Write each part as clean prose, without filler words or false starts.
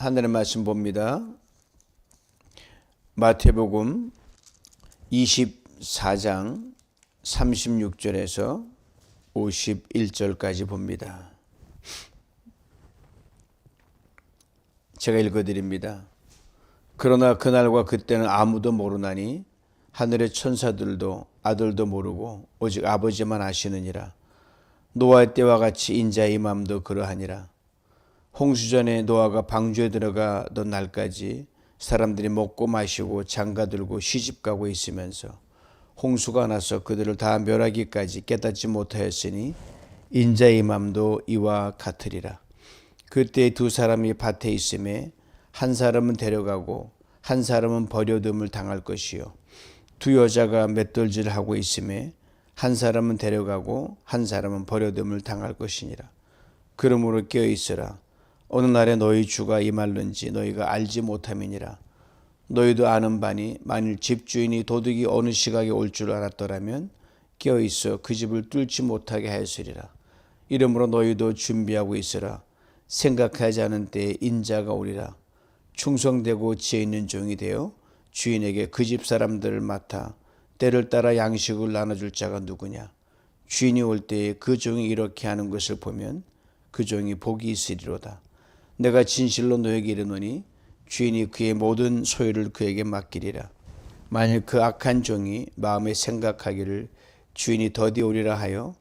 하늘의 말씀 봅니다. 마태복음 24장 36절에서 51절까지 봅니다. 제가 읽어드립니다. 그러나 그날과 그때는 아무도 모르나니 하늘의 천사들도 아들도 모르고 오직 아버지만 아시느니라. 노아의 때와 같이 인자의 임함도 그러하니라. 홍수전에 노아가 방주에 들어가던 날까지 사람들이 먹고 마시고 장가들고 시집가고 있으면서 홍수가 나서 그들을 다 멸하기까지 깨닫지 못하였으니 인자의 임함도 이와 같으리라. 그때 두 사람이 밭에 있음에 한 사람은 데려가고 한 사람은 버려둠을 당할 것이요, 두 여자가 맷돌질하고 있음에 한 사람은 데려가고 한 사람은 버려둠을 당할 것이니라. 그러므로 깨어있으라. 어느 날에 너희 주가 임할는지 너희가 알지 못함이니라. 너희도 아는 바니 만일 집주인이 도둑이 어느 시각에 올 줄 알았더라면 깨어있어 그 집을 뚫지 못하게 하였으리라. 이러므로 너희도 준비하고 있으라. 생각하지 않은 때에 인자가 오리라. 충성되고 지혜 있는 종이 되어 주인에게 그 집 사람들을 맡아 때를 따라 양식을 나눠줄 자가 누구냐. 주인이 올 때에 그 종이 이렇게 하는 것을 보면 그 종이 복이 있으리로다. 내가 진실로 너에게 이르노니 주인이 그의 모든 소유를 그에게 맡기리라. 만일 그 악한 종이 마음에 생각하기를 주인이 더디 오리라 하여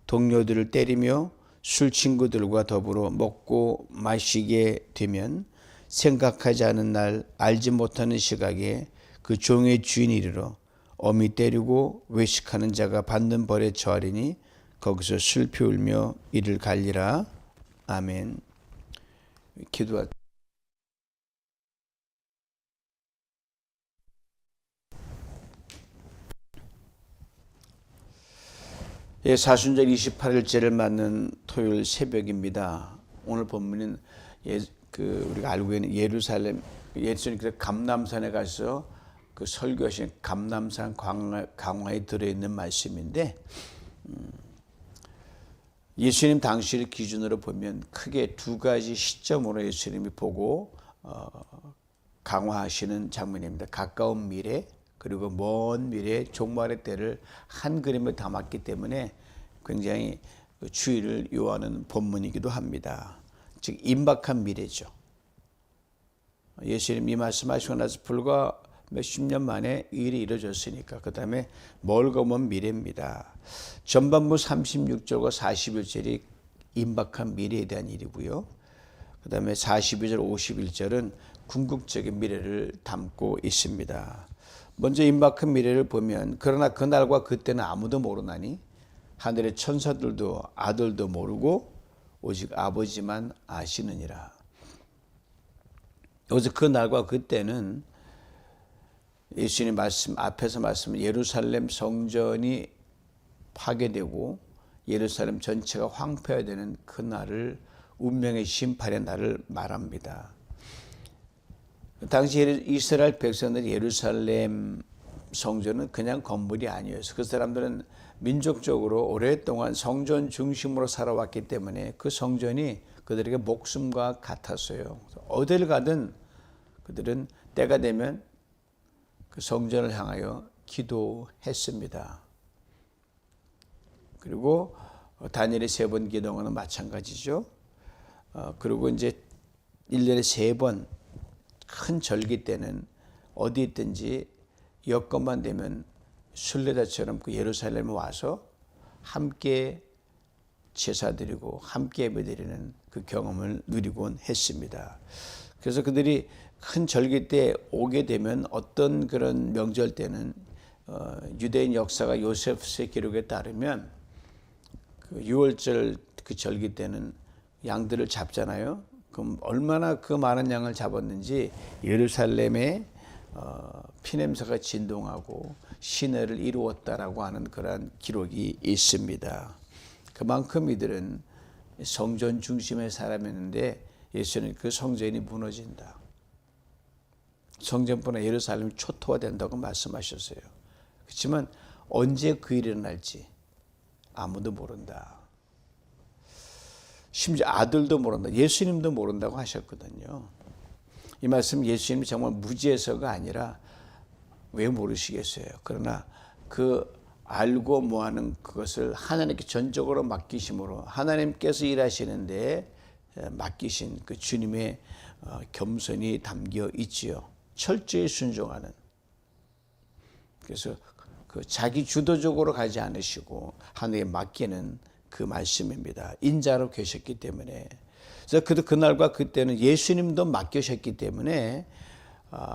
동료들을 때리며 술 친구들과 더불어 먹고 마시게 되면 생각하지 않은 날 알지 못하는 시각에 그 종의 주인이 이르러 엄히 때리고 외식하는 자가 받는 벌에 처하리니 거기서 슬피 울며 이를 갈리라. 아멘. 기도할 사순절 28일째를 맞는 토요일 새벽입니다. 오늘 본문은 우리가 알고 있는 예루살렘 예수님께서 감람산에 가서 그 설교하신 감람산 강화에 들어있는 말씀인데, 예수님 당시를 기준으로 보면 크게 두 가지 시점으로 예수님이 보고 강화하시는 장면입니다. 가까운 미래 그리고 먼 미래 종말의 때를 한 그림에 담았기 때문에 굉장히 주의를 요하는 본문이기도 합니다. 즉 임박한 미래죠. 예수님 이 말씀하시고 나서 불과 몇십 년 만에 이 일이 이루어졌으니까 그 다음에 멀고 먼 미래입니다. 전반부 36절과 41절이 임박한 미래에 대한 일이고요. 그 다음에 42절 51절은 궁극적인 미래를 담고 있습니다. 먼저 임박한 미래를 보면 그러나 그날과 그때는 아무도 모르나니 하늘의 천사들도 아들도 모르고 오직 아버지만 아시느니라. 여기서 그날과 그때는 예수님 말씀 앞에서 말씀 예루살렘 성전이 파괴되고 예루살렘 전체가 황폐해야 되는 그 날을 운명의 심판의 날을 말합니다. 당시 이스라엘 백성들이 예루살렘 성전은 그냥 건물이 아니었어요. 그 사람들은 민족적으로 오랫동안 성전 중심으로 살아왔기 때문에 그 성전이 그들에게 목숨과 같았어요. 어딜 가든 그들은 때가 되면 그 성전을 향하여 기도했습니다. 그리고 다니엘이 3번 기도하는 마찬가지죠. 그리고 이제 1년에 3번 큰 절기 때는 어디 있든지 여건만 되면 순례자처럼 그 예루살렘에 와서 함께 제사드리고 함께 예배드리는 그 경험을 누리곤 했습니다. 그래서 그들이 큰 절기 때 오게 되면 어떤 그런 명절 때는 유대인 역사가 요세프스의 기록에 따르면 그 6월절 그 절기 때는 양들을 잡잖아요. 그럼 얼마나 그 많은 양을 잡았는지 예루살렘에 피냄새가 진동하고 시내를 이루었다라고 하는 그런 기록이 있습니다. 그만큼 이들은 성전 중심의 사람이었는데 예수는 그 성전이 무너진다. 성전뿐만 예루살렘이 초토화된다고 말씀하셨어요. 그렇지만 언제 그 일이 일어날지 아무도 모른다. 심지어 아들도 모른다. 예수님도 모른다고 하셨거든요. 이 말씀 예수님이 정말 무지해서가 아니라 왜 모르시겠어요. 그러나 그 알고 뭐하는 그것을 하나님께 전적으로 맡기심으로 하나님께서 일하시는데 맡기신 그 주님의 겸손이 담겨 있지요. 철저히 순종하는. 그래서 그 자기 주도적으로 가지 않으시고 하나님께 맡기는 그 말씀입니다. 인자로 계셨기 때문에. 그래서 그날과 그때는 예수님도 맡기셨기 때문에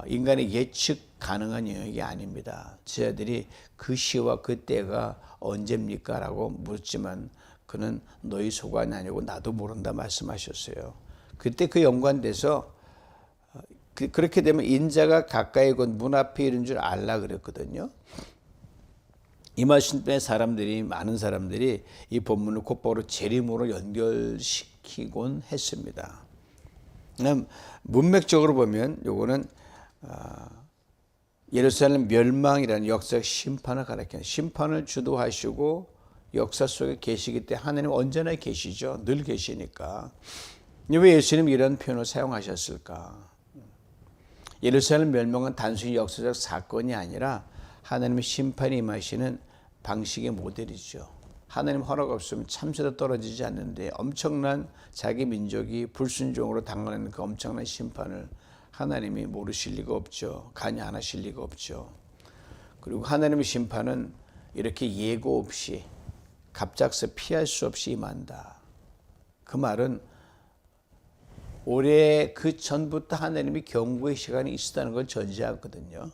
인간의 예측 가능한 영역이 아닙니다. 저희들이 그 시와 그 때가 언제입니까? 라고 묻지만 그는 너희 소관이 아니고 나도 모른다 말씀하셨어요. 그때 그 연관돼서 그렇게 되면 인자가 가까이 곧 문 앞에 이른 줄 알라 그랬거든요. 이 말씀 때문에 많은 사람들이 이 본문을 곧바로 재림으로 연결시키곤 했습니다. 문맥적으로 보면 요거는 예루살렘 멸망이라는 역사적 심판을 가리키는, 심판을 주도하시고 역사 속에 계시기 때문에 하나님 언제나 계시죠. 늘 계시니까. 왜 예수님이 이런 표현을 사용하셨을까? 예루살렘 멸망은 단순히 역사적 사건이 아니라 하나님의 심판이 임하시는 방식의 모델이죠. 하나님 허락 없으면 참새도 떨어지지 않는데 엄청난 자기 민족이 불순종으로 당하는 그 엄청난 심판을 하나님이 모르실 리가 없죠. 관여 안 하실 리가 없죠. 그리고 하나님의 심판은 이렇게 예고 없이 갑작스 피할 수 없이 임한다. 그 말은 올해 그 전부터 하나님이 경고의 시간이 있었다는 걸 전제하거든요.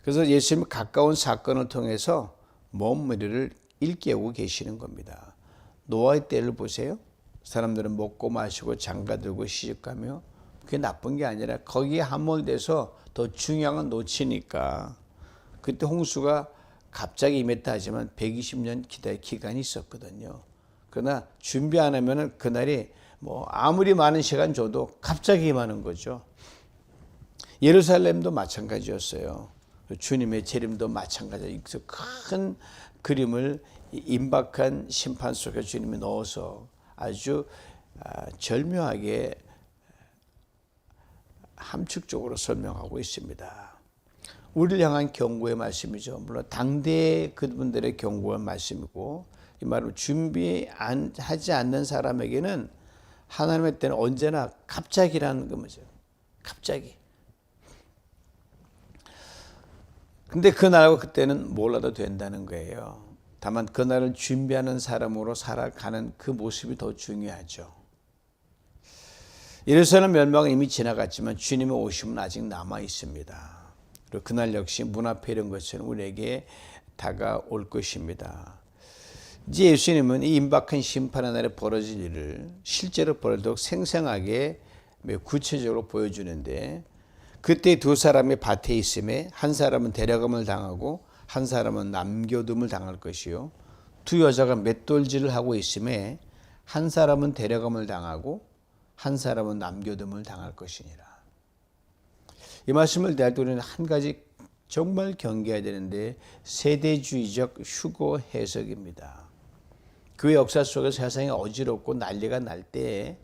그래서 예수님이 가까운 사건을 통해서 먼 미래를 일깨우고 계시는 겁니다. 노아의 때를 보세요. 사람들은 먹고 마시고 장가들고 시집가며 그게 나쁜 게 아니라 거기에 함몰돼서 더 중요한 건 놓치니까 그때 홍수가 갑자기 임했다 하지만 120년 기다릴 기간이 있었거든요. 그러나 준비 안 하면은 그날이 뭐 아무리 많은 시간 줘도 갑자기 임하는 거죠. 예루살렘도 마찬가지였어요. 주님의 재림도 마찬가지예요. 큰 그림을 임박한 심판 속에 주님이 넣어서 아주 절묘하게 함축적으로 설명하고 있습니다. 우리를 향한 경고의 말씀이죠. 물론 당대 그분들의 경고의 말씀이고 이 말은 준비하지 않는 사람에게는 하나님의 때는 언제나 갑자기라는 거죠. 갑자기. 근데 그날과 그때는 몰라도 된다는 거예요. 다만 그날을 준비하는 사람으로 살아가는 그 모습이 더 중요하죠. 예루살렘 멸망은 이미 지나갔지만 주님의 오심은 아직 남아 있습니다. 그리고 그날 역시 문 앞에 이런 것처럼 우리에게 다가올 것입니다. 이제 예수님은 이 임박한 심판의 날에 벌어질 일을 실제로 벌어도록 생생하게 구체적으로 보여주는데 그때 두 사람이 밭에 있음에 한 사람은 데려감을 당하고 한 사람은 남겨둠을 당할 것이요. 두 여자가 맷돌질을 하고 있음에 한 사람은 데려감을 당하고 한 사람은 남겨둠을 당할 것이니라. 이 말씀을 대할 때 우리는 한 가지 정말 경계해야 되는데 세대주의적 휴거 해석입니다. 그 역사 속에서 세상이 어지럽고 난리가 날 때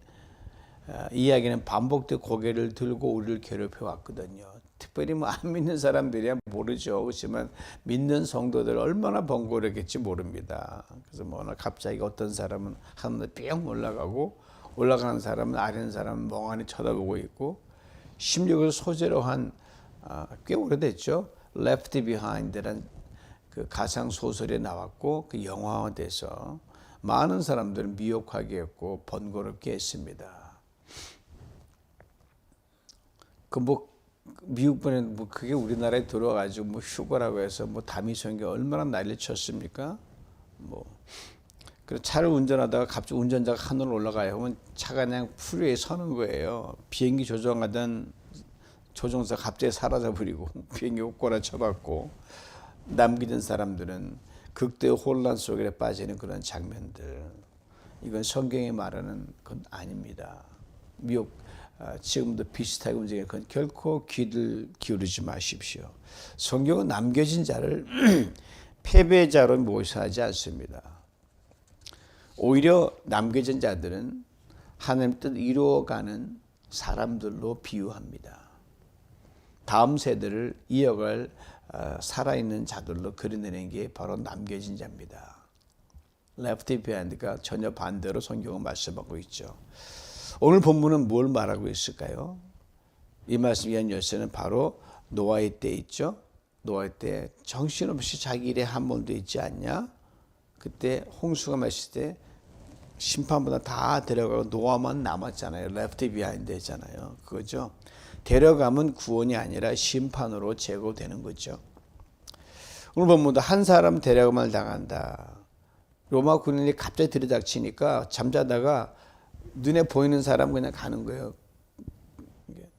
이야기는 반복되고 고개를 들고 우리를 괴롭혀 왔거든요. 특별히 뭐 안 믿는 사람들이야 모르죠. 그렇지만 믿는 성도들 얼마나 번거롭겠지 모릅니다. 그래서 뭐 갑자기 어떤 사람은 하늘에 뿅 올라가는 사람은 아래는 사람은 멍하니 쳐다보고 있고 심지어 그 소재로 한 꽤 오래됐죠. Left Behind라는 그 가상 소설에 나왔고 그 영화화돼서 많은 사람들은 미혹하게 했고 번거롭게 했습니다. 미국 분은 그게 우리나라에 들어와가지고 휴거라고 해서 다미성이 얼마나 난리 쳤습니까? 그래서 차를 운전하다가 갑자기 운전자가 하늘로 올라가요. 그러면 차가 그냥 풀 위에 서는 거예요. 비행기 조종하던 조종사가 갑자기 사라져버리고 비행기 옷꼬라 쳐박고 남기는 사람들은 극도의 혼란 속에 빠지는 그런 장면들. 이건 성경이 말하는 건 아닙니다. 미국 지금도 비슷하게 움직이는 건 결코 귀를 기울이지 마십시오. 성경은 남겨진 자를 패배자로 묘사하지 않습니다. 오히려 남겨진 자들은 하나님 뜻 이루어가는 사람들로 비유합니다. 다음 세대를 이어갈 살아있는 자들로 그려내는 게 바로 남겨진 자입니다. Left behind가 전혀 반대로 성경은 말씀하고 있죠. 오늘 본문은 뭘 말하고 있을까요? 이 말씀 위한 열쇠는 바로 노아의 때 있죠. 노아의 때 정신없이 자기 일에 함몰돼 있지 않냐? 그때 홍수가 마실 때 심판보다 다 데려가고 노아만 남았잖아요. Left behind 했잖아요. 그거죠. 데려가면 구원이 아니라 심판으로 제거되는 거죠. 오늘 본문도 한 사람 데려가면 당한다. 로마 군인이 갑자기 들이닥치니까 잠자다가 눈에 보이는 사람 그냥 가는 거예요.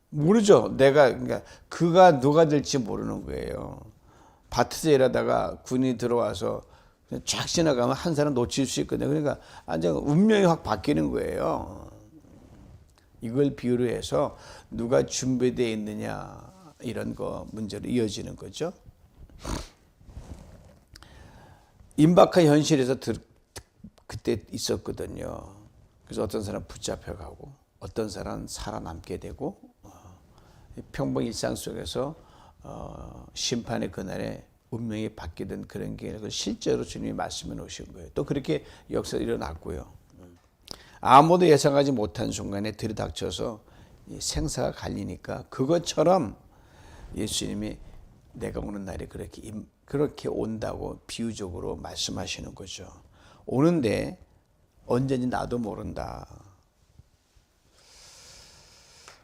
모르죠. 그러니까 그가 누가 될지 모르는 거예요. 밭에서 일하다가 군인이 들어와서 그냥 쫙 지나가면 한 사람 놓칠 수 있거든요. 그러니까 완전 운명이 확 바뀌는 거예요. 이걸 비유로 해서 누가 준비되어 있느냐 이런 거 문제로 이어지는 거죠. 임박한 현실에서 그때 있었거든요. 그래서 어떤 사람 붙잡혀가고 어떤 사람 살아남게 되고 평범 일상 속에서 심판의 그날에 운명이 바뀌던 그런 게 실제로 주님이 말씀해 놓으신 거예요. 또 그렇게 역사가 일어났고요. 아무도 예상하지 못한 순간에 들이닥쳐서 생사가 갈리니까 그것처럼 예수님이 내가 오는 날이 그렇게 온다고 비유적으로 말씀하시는 거죠. 오는데 언제인지 나도 모른다.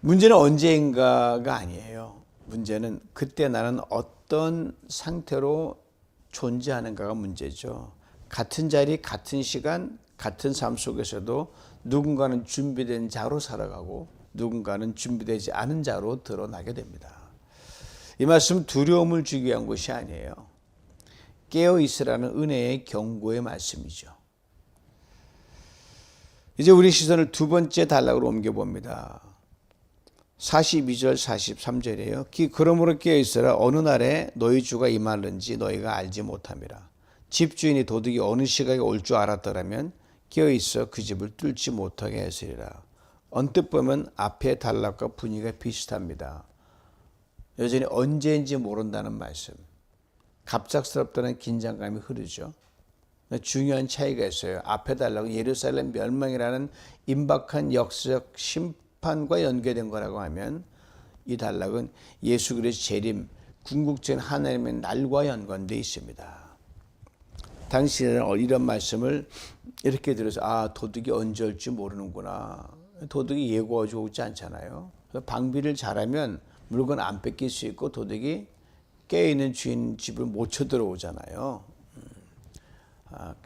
문제는 언제인가가 아니에요. 문제는 그때 나는 어떤 상태로 존재하는가가 문제죠. 같은 자리, 같은 시간, 같은 삶 속에서도 누군가는 준비된 자로 살아가고 누군가는 준비되지 않은 자로 드러나게 됩니다. 이 말씀 두려움을 주기 위한 것이 아니에요. 깨어 있으라는 은혜의 경고의 말씀이죠. 이제 우리 시선을 두 번째 단락으로 옮겨봅니다. 42절 43절이에요. 그러므로 깨어 있으라. 어느 날에 너희 주가 임하는지 너희가 알지 못함이라. 집주인이 도둑이 어느 시각에 올 줄 알았더라면 깨어 있어 그 집을 뚫지 못하게 했으리라. 언뜻 보면 앞의 단락과 분위기가 비슷합니다. 여전히 언제인지 모른다는 말씀. 갑작스럽다는 긴장감이 흐르죠. 중요한 차이가 있어요. 앞에 단락은 예루살렘 멸망이라는 임박한 역사적 심판과 연계된 거라고 하면 이 단락은 예수 그리스도의 재림, 궁극적인 하나님의 날과 연관되어 있습니다. 당시에는 이런 말씀을 이렇게 들어서 도둑이 언제 올지 모르는구나. 도둑이 예고하고 오지 않잖아요. 방비를 잘하면 물건 안 뺏길 수 있고 도둑이 깨어있는 주인 집을 못 쳐들어오잖아요.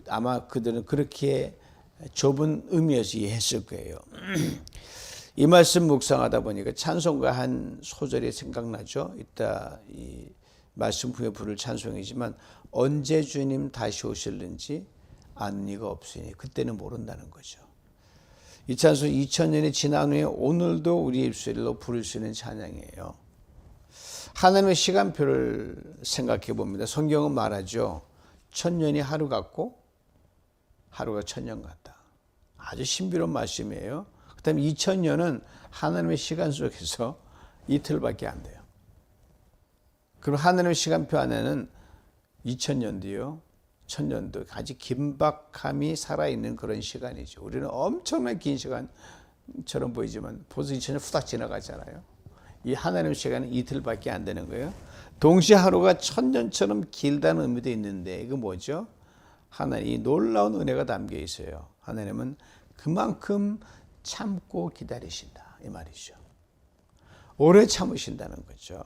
아마 그들은 그렇게 좁은 의미에서 이해했을 거예요. 이 말씀 묵상하다 보니까 찬송가 한 소절이 생각나죠. 이따 이 말씀 후에 부를 찬송이지만 언제 주님 다시 오실는지 아는 이가 없으니 그때는 모른다는 거죠. 이 찬송 2000년이 지난 후에 오늘도 우리 입술로 부를 수 있는 찬양이에요. 하나님의 시간표를 생각해 봅니다. 성경은 말하죠. 1000년이 하루 같고 하루가 1000년 같다. 아주 신비로운 말씀이에요. 그 다음에 2000년은 하나님의 시간 속에서 이틀밖에 안 돼요. 그럼 하나님의 시간표 안에는 2000년도요. 1000년도 아주 긴박함이 살아있는 그런 시간이죠. 우리는 엄청난 긴 시간처럼 보이지만 벌써 2000년 후딱 지나가잖아요. 이 하나님의 시간은 이틀밖에 안 되는 거예요. 동시에 하루가 1000년처럼 길다는 의미도 있는데 이거 뭐죠? 하나님이 놀라운 은혜가 담겨 있어요. 하나님은 그만큼 참고 기다리신다 이 말이죠. 오래 참으신다는 거죠.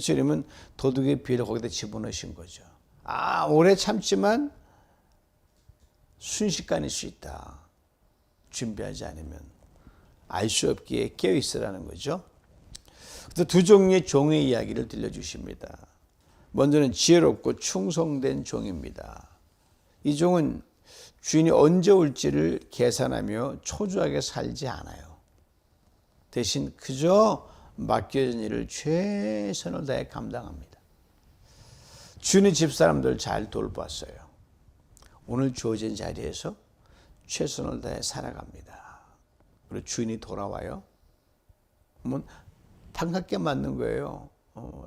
주님은 도둑의 비를 거기다 집어넣으신 거죠. 오래 참지만 순식간일 수 있다. 준비하지 않으면 알 수 없기에 깨어 있으라는 거죠. 두 종류의 종의 이야기를 들려주십니다. 먼저는 지혜롭고 충성된 종입니다. 이 종은 주인이 언제 올지를 계산하며 초조하게 살지 않아요. 대신 그저 맡겨진 일을 최선을 다해 감당합니다. 주인의 집사람들 잘 돌봤어요. 오늘 주어진 자리에서 최선을 다해 살아갑니다. 그리고 주인이 돌아와요. 뭐 반갑게 맞는 거예요.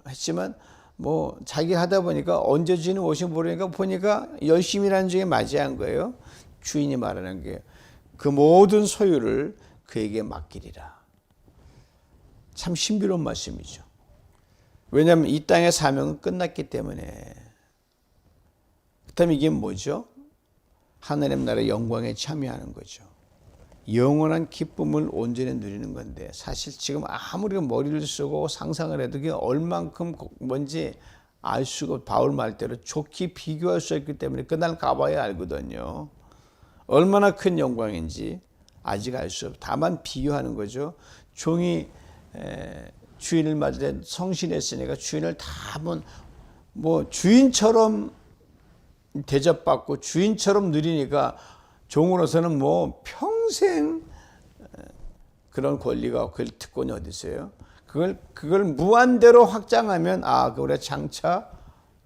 했지만 뭐 자기 하다 보니까 언제 주인이 오신 모르니까 보니까 열심히 일하는 중에 맞이한 거예요. 주인이 말하는 게 그 모든 소유를 그에게 맡기리라. 참 신비로운 말씀이죠. 왜냐하면 이 땅의 사명은 끝났기 때문에. 그다음에 이게 뭐죠? 하나님 나라의 영광에 참여하는 거죠. 영원한 기쁨을 온전히 누리는 건데 사실 지금 아무리 머리를 쓰고 상상을 해도 그게 얼만큼 뭔지 알 수가 없고 바울 말대로 좋게 비교할 수 없기 때문에 그날 가봐야 알거든요. 얼마나 큰 영광인지 아직 알 수 없어요. 다만 비교하는 거죠. 종이 주인을 맞을 때 성실했으니까 주인을 다 뭐 주인처럼 대접받고 주인처럼 누리니까 종으로서는 뭐 평생 그런 권리가 그 특권이 어디 있어요? 그걸 무한대로 확장하면 그래 장차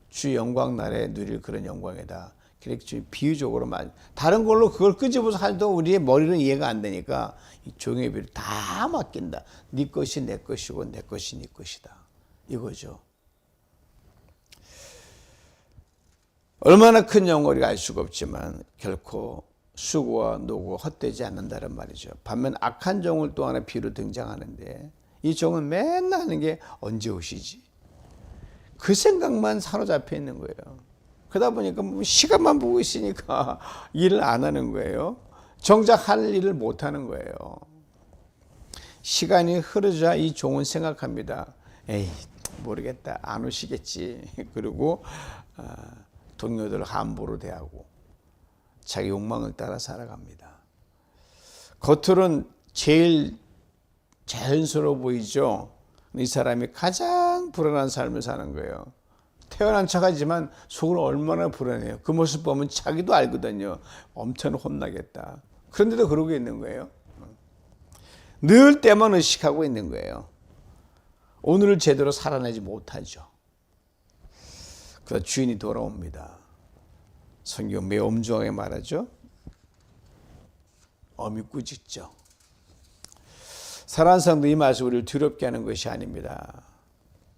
주 영광 날에 누릴 그런 영광이다. 그렇게 비유적으로 다른 걸로 그걸 끄집어서 해도 우리의 머리는 이해가 안 되니까 이 종의 비를 다 맡긴다. 네 것이 내 것이고 내 것이 네 것이다. 이거죠. 얼마나 큰 영광인지 알 수가 없지만 결코 수고와 노고가 헛되지 않는다는 말이죠. 반면 악한 종을 또 하나 비로 등장하는데 이 종은 맨날 하는 게 언제 오시지? 그 생각만 사로잡혀 있는 거예요. 그러다 보니까 뭐 시간만 보고 있으니까 일을 안 하는 거예요. 정작 할 일을 못 하는 거예요. 시간이 흐르자 이 종은 생각합니다. 에이 모르겠다 안 오시겠지. 그리고 동료들 함부로 대하고 자기 욕망을 따라 살아갑니다. 겉으로는 제일 자연스러워 보이죠. 이 사람이 가장 불안한 삶을 사는 거예요. 태어난 척하지만 속으로 얼마나 불안해요. 그 모습 보면 자기도 알거든요. 엄청 혼나겠다. 그런데도 그러고 있는 거예요. 늘 때만 의식하고 있는 거예요. 오늘을 제대로 살아내지 못하죠. 그래서 주인이 돌아옵니다. 성경 매우 엄중하게 말하죠. 어미 꾸짖죠. 사랑하는 성도, 이 말씀 우리를 두렵게 하는 것이 아닙니다.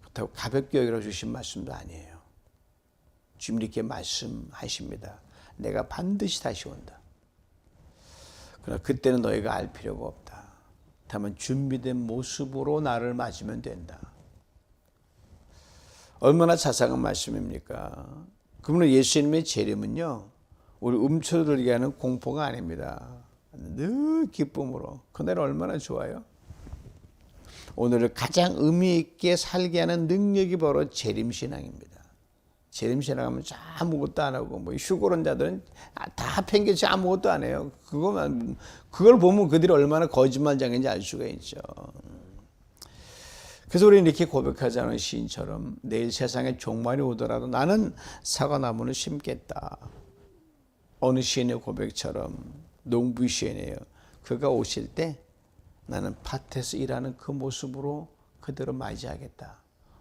그렇다고 가볍게 여기러 주신 말씀도 아니에요. 주님 이렇게 말씀하십니다. 내가 반드시 다시 온다. 그러나 그때는 너희가 알 필요가 없다. 다만 준비된 모습으로 나를 맞으면 된다. 얼마나 자상한 말씀입니까? 그러므로 예수님의 재림은요, 우리 움츠러들게 하는 공포가 아닙니다. 늘 기쁨으로. 그날 얼마나 좋아요? 오늘을 가장 의미 있게 살게 하는 능력이 바로 재림신앙입니다. 재림신앙하면 아무것도 안 하고, 뭐 휴거론 자들은 다 팽개치 아무것도 안 해요. 그걸 보면 그들이 얼마나 거짓말장인지 알 수가 있죠. 그래서 우리는 이렇게 고백하자는 시인처럼 내일 세상에 종말이 오더라도 나는 사과나무를 심겠다. 어느 시인의 고백처럼 농부 시인이에요. 그가 오실 때 나는 밭에서 일하는 그 모습으로 그대로 맞이하겠다.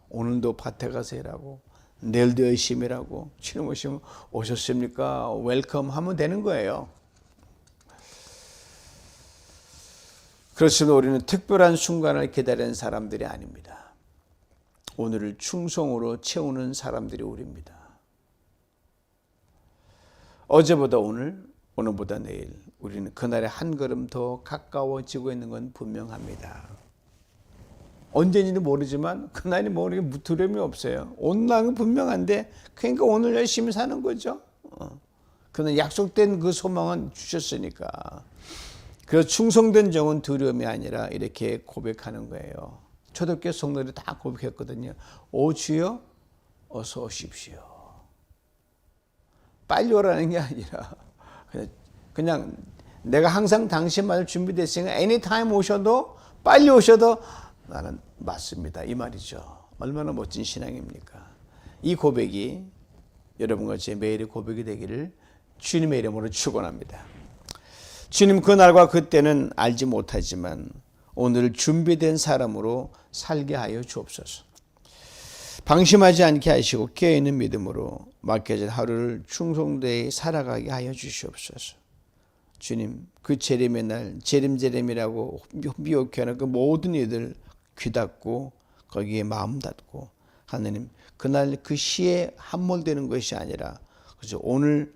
오늘도 밭에 가서 일하고 내일도 열심히 일하고 주님 오시면 오셨습니까? 웰컴 하면 되는 거예요. 그렇지만 우리는 특별한 순간을 기다리는 사람들이 아닙니다. 오늘을 충성으로 채우는 사람들이 우리입니다. 어제보다 오늘, 오늘보다 내일 우리는 그날에 한 걸음 더 가까워지고 있는 건 분명합니다. 언제인지는 모르지만 그날이 모르게 두려움이 없어요. 오늘은 분명한데 그러니까 오늘 열심히 사는 거죠. 그는 약속된 그 소망은 주셨으니까. 그래서 충성된 종은 두려움이 아니라 이렇게 고백하는 거예요. 초대교회 성도들이 다 고백했거든요. 오 주여 어서 오십시오. 빨리 오라는 게 아니라 그냥 내가 항상 당신만을 준비됐으니까 anytime 오셔도 빨리 오셔도 나는 맞습니다. 이 말이죠. 얼마나 멋진 신앙입니까? 이 고백이 여러분과 제 매일의 고백이 되기를 주님의 이름으로 축원합니다. 주님 그날과 그때는 알지 못하지만 오늘 준비된 사람으로 살게 하여 주옵소서. 방심하지 않게 하시고 깨어있는 믿음으로 맡겨진 하루를 충성되이 살아가게 하여 주시옵소서. 주님 그 재림의 날 재림이라고 미혹해하는 그 모든 이들 귀 닫고 거기에 마음 닫고 하나님 그날 그 시에 함몰되는 것이 아니라 그래서 오늘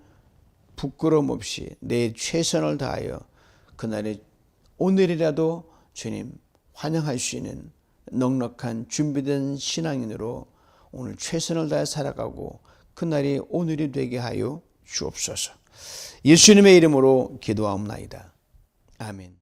부끄러움 없이 내 최선을 다하여 그날에 오늘이라도 주님 환영할 수 있는 넉넉한 준비된 신앙인으로 오늘 최선을 다해 살아가고 그날이 오늘이 되게 하여 주옵소서. 예수님의 이름으로 기도하옵나이다. 아멘.